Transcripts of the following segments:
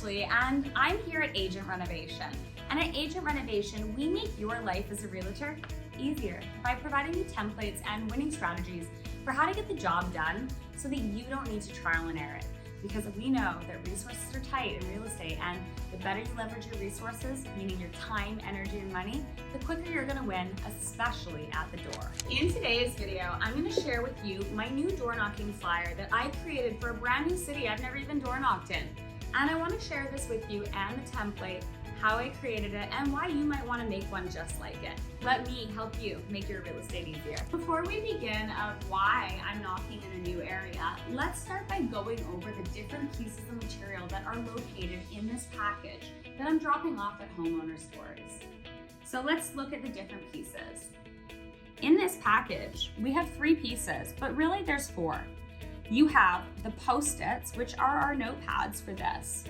Ashley, and I'm here at Agent Renovation. And at Agent Renovation, we make your life as a realtor easier by providing you templates and winning strategies for how to get the job done so that you don't need to trial and error it. Because we know that resources are tight in real estate, and the better you leverage your resources, meaning your time, energy, and money, the quicker you're gonna win, especially at the door. In today's video, I'm gonna share with you my new door knocking flyer that I created for a brand new city I've never even door knocked in. And I wanna share this with you and the template, how I created it, and why you might wanna make one just like it. Let me help you make your real estate easier. Before we begin of why I'm knocking in a new area, let's start by going over the different pieces of material that are located in this package that I'm dropping off at homeowner stores. So let's look at the different pieces. In this package, we have 3 pieces, but really there's 4. You have the Post-its, which are our notepads for this.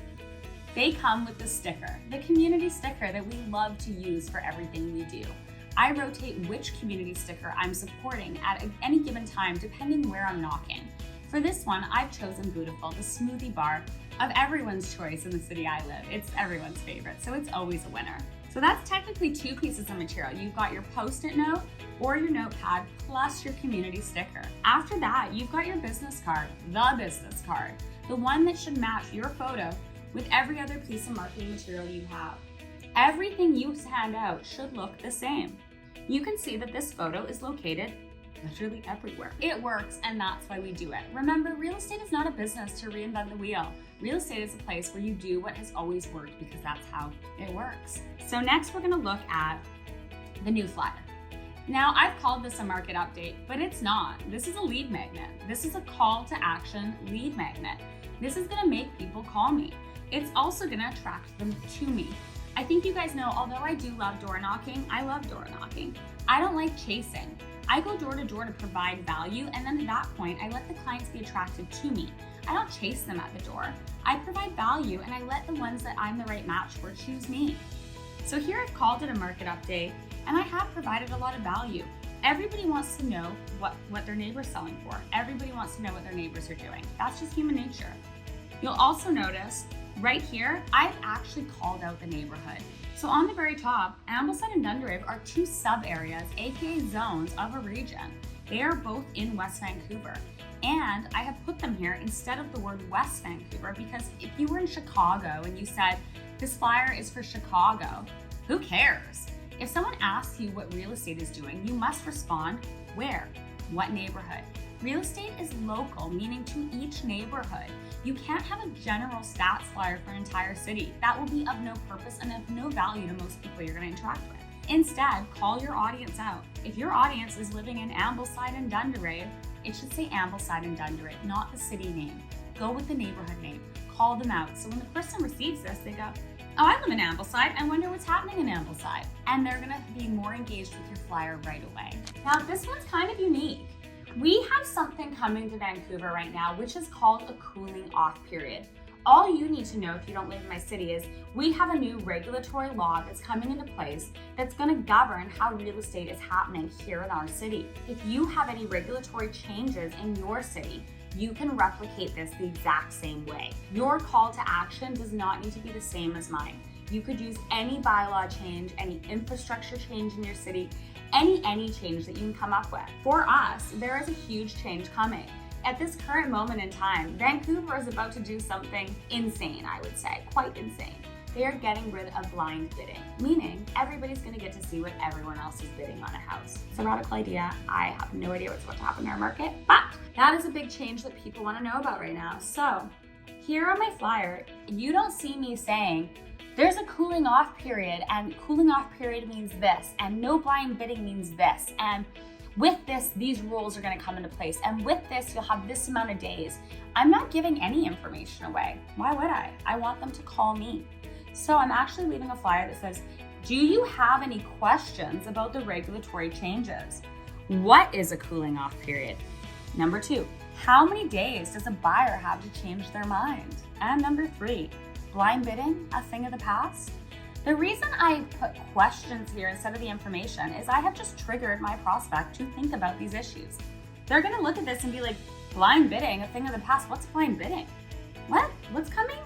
They come with the sticker, the community sticker that we love to use for everything we do. I rotate which community sticker I'm supporting at any given time depending where I'm knocking. For this one, I've chosen Beautiful, the smoothie bar of everyone's choice in the city I live. It's everyone's favorite, so it's always a winner. So that's technically 2 pieces of material. You've got your Post-it note or your notepad plus your community sticker. After that, you've got your business card, the one that should match your photo with every other piece of marketing material you have. Everything you hand out should look the same. You can see that this photo is located literally everywhere. It works, and that's why we do it. Remember, real estate is not a business to reinvent the wheel. Real estate is a place where you do what has always worked because that's how it works. So next we're gonna look at the new flyer. Now, I've called this a market update, but it's not. This is a lead magnet. This is a call to action lead magnet. This is gonna make people call me. It's also gonna attract them to me. I think you guys know, although I do love door knocking, I love door knocking. I don't like chasing. I go door to door to provide value, and then at that point, I let the clients be attracted to me. I don't chase them at the door. I provide value, and I let the ones that I'm the right match for choose me. So here I've called it a market update, and I have provided a lot of value. Everybody wants to know what their neighbor's selling for. Everybody wants to know what their neighbors are doing. That's just human nature. You'll also notice right here, I've actually called out the neighborhood. So on the very top, Ambleside and Dunderave are 2 sub-areas, aka zones of a region. They are both in West Vancouver. And I have put them here instead of the word West Vancouver because if you were in Chicago and you said, this flyer is for Chicago, who cares? If someone asks you what real estate is doing, you must respond, where? What neighborhood? Real estate is local, meaning to each neighborhood. You can't have a general stats flyer for an entire city. That will be of no purpose and of no value to most people you're going to interact with. Instead, call your audience out. If your audience is living in Ambleside and Dunderave, it should say Ambleside and Dunderave, not the city name. Go with the neighborhood name. Call them out. So when the person receives this, they go, oh, I live in Ambleside. I wonder what's happening in Ambleside. And they're going to be more engaged with your flyer right away. Now, this one's kind of unique. We have something coming to Vancouver right now, which is called a cooling off period. All you need to know if you don't live in my city is we have a new regulatory law that's coming into place that's going to govern how real estate is happening here in our city. If you have any regulatory changes in your city, you can replicate this the exact same way. Your call to action does not need to be the same as mine. You could use any bylaw change, any infrastructure change in your city, any change that you can come up with. For us, there is a huge change coming. At this current moment in time, Vancouver is about to do something insane, I would say, quite insane. They are getting rid of blind bidding, meaning everybody's gonna get to see what everyone else is bidding on a house. It's a radical idea. I have no idea what's about to happen in our market, but that is a big change that people wanna know about right now. So here on my flyer, you don't see me saying, there's a cooling off period, and cooling off period means this, and no blind bidding means this, and with this, these rules are gonna come into place, and with this, you'll have this amount of days. I'm not giving any information away. Why would I? I want them to call me. So I'm actually leaving a flyer that says, do you have any questions about the regulatory changes? What is a cooling off period? Number 2, how many days does a buyer have to change their mind? And number 3, blind bidding, a thing of the past? The reason I put questions here instead of the information is I have just triggered my prospect to think about these issues. They're gonna look at this and be like, blind bidding, a thing of the past. What's blind bidding? What? What's coming?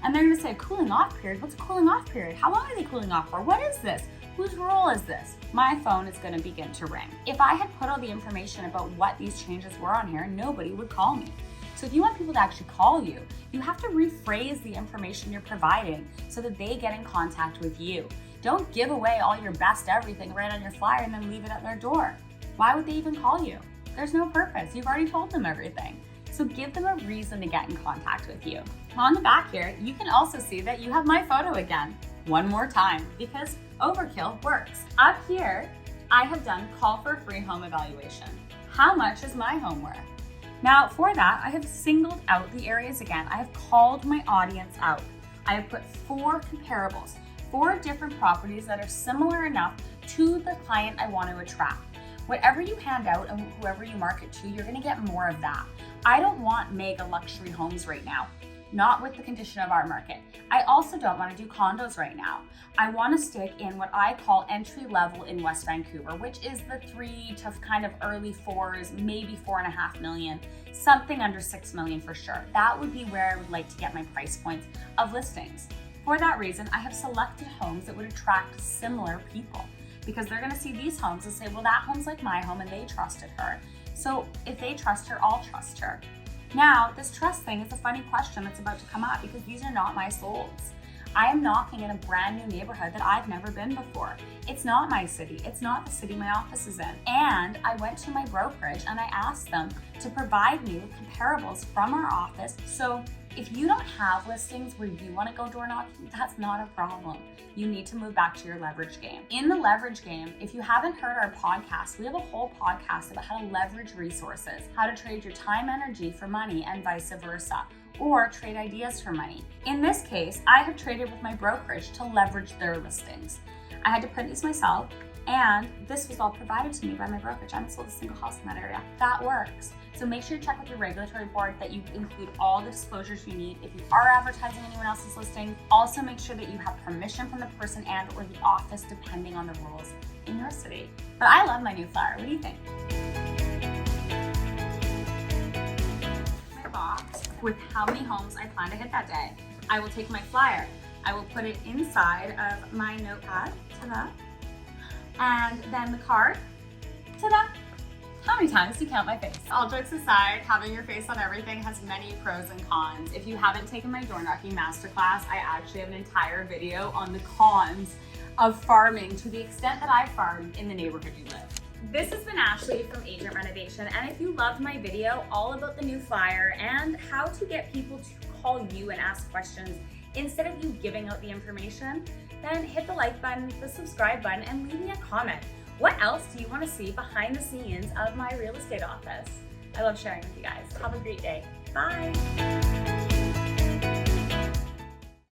And they're gonna say, cooling off period? What's a cooling off period? How long are they cooling off for? What is this? Whose role is this? My phone is gonna begin to ring. If I had put all the information about what these changes were on here, nobody would call me. So if you want people to actually call you, you have to rephrase the information you're providing so that they get in contact with you. Don't give away all your best everything right on your flyer and then leave it at their door. Why would they even call you? There's no purpose. You've already told them everything. So give them a reason to get in contact with you. On the back here, you can also see that you have my photo again, one more time, because overkill works. Up here, I have done call for a free home evaluation. How much is my home worth? Now for that, I have singled out the areas again. I have called my audience out. I have put 4 comparables, 4 different properties that are similar enough to the client I want to attract. Whatever you hand out and whoever you market to, you're gonna get more of that. I don't want mega luxury homes right now, not with the condition of our market. I also don't wanna do condos right now. I wanna stick in what I call entry level in West Vancouver, which is the 3 to kind of early 4s, maybe 4.5 million, something under 6 million for sure. That would be where I would like to get my price points of listings. For that reason, I have selected homes that would attract similar people, because they're gonna see these homes and say, well, that home's like my home and they trusted her. So if they trust her, I'll trust her. Now, this trust thing is a funny question that's about to come up because these are not my solds. I am knocking in a brand new neighborhood that I've never been before. It's not my city. It's not the city my office is in. And I went to my brokerage and I asked them to provide me with comparables from our office. So if you don't have listings where you want to go door knocking, that's not a problem. You need to move back to your leverage game. In the leverage game, if you haven't heard our podcast, we have a whole podcast about how to leverage resources, how to trade your time, energy for money, and vice versa, or trade ideas for money. In this case, I have traded with my brokerage to leverage their listings. I had to print these myself, and this was all provided to me by my brokerage. I haven't sold a single house in that area. That works. So make sure you check with your regulatory board that you include all the disclosures you need if you are advertising anyone else's listing. Also make sure that you have permission from the person and or the office depending on the rules in your city. But I love my new flyer. What do you think? My box with how many homes I plan to hit that day. I will take my flyer. I will put it inside of my notepad. Ta-da. And then the card. Ta-da. How many times do you count my face? All jokes aside, having your face on everything has many pros and cons. If you haven't taken my door knocking masterclass, I actually have an entire video on the cons of farming to the extent that I farm in the neighborhood you live. This has been Ashley from Agent Renovation, and if you loved my video all about the new flyer and how to get people to call you and ask questions instead of you giving out the information, then hit the like button, the subscribe button, and leave me a comment. What else do you want to see behind the scenes of my real estate office? I love sharing with you guys. Have a great day. Bye.